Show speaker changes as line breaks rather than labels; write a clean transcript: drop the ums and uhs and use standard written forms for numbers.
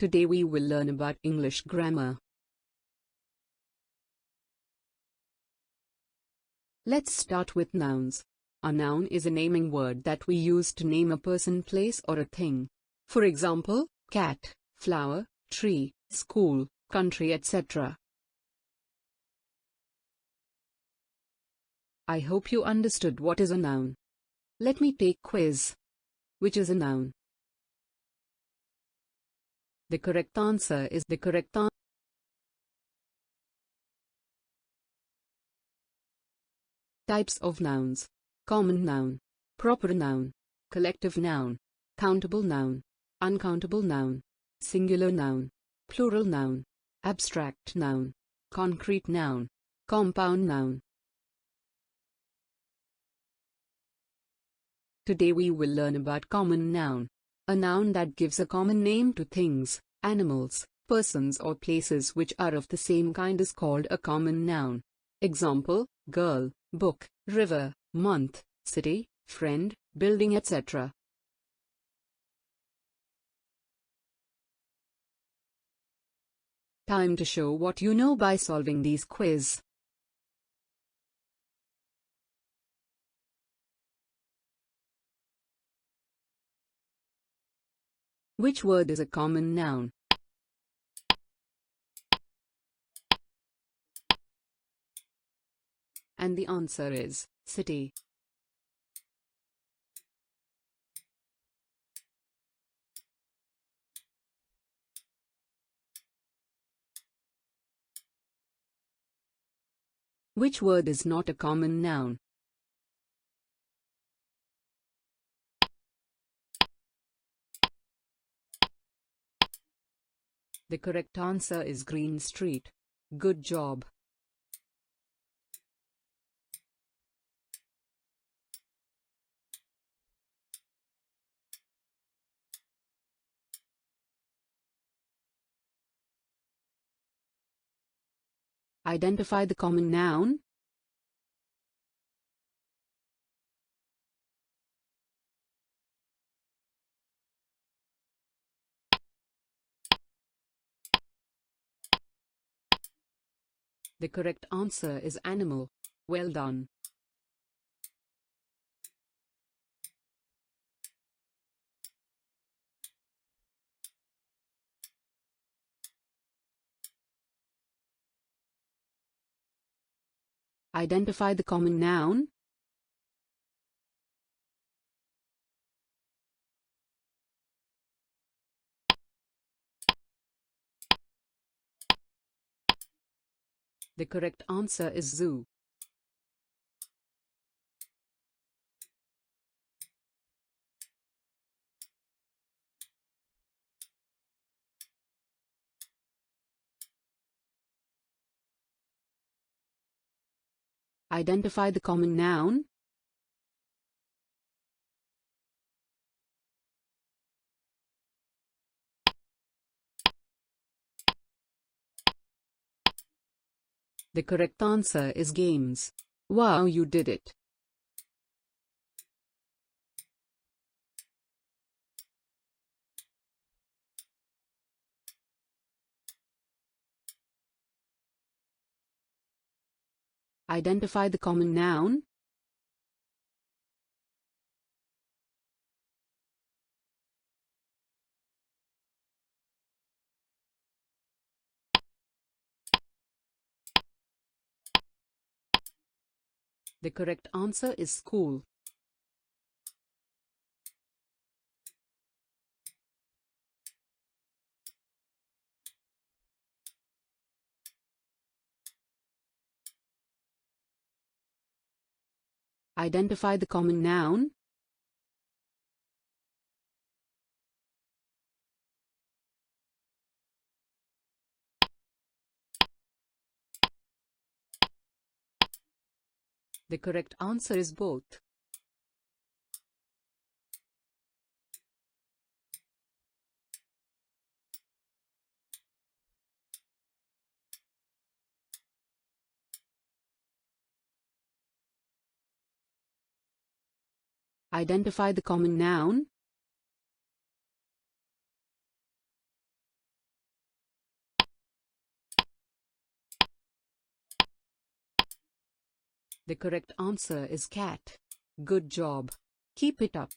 Today we will learn about English grammar. Let's start with nouns. A noun is a naming word that we use to name a person, place, or a thing. For example, cat, flower, tree, school, country, etc. I hope you understood what is a noun. Let me take quiz. Which is a noun? The correct answer is the correct answer. Types of nouns: common noun, proper noun, collective noun, countable noun, uncountable noun, singular noun, plural noun, abstract noun, concrete noun, compound noun. Today we will learn about common noun. A noun that gives a common name to things, animals, persons or places which are of the same kind is called a common noun. Example: girl, book, river, month, city, friend, building, etc. Time to show what you know by solving these quiz. Which word is a common noun? And the answer is city. Which word is not a common noun? The correct answer is Green Street. Good job. Identify the common noun. The correct answer is animal. Well done. Identify the common noun. The correct answer is zoo. Identify the common noun. The correct answer is games. Wow, you did it. Identify the common noun. The correct answer is school. Identify the common noun. The correct answer is both. Identify the common noun. The correct answer is cat. Good job. Keep it up.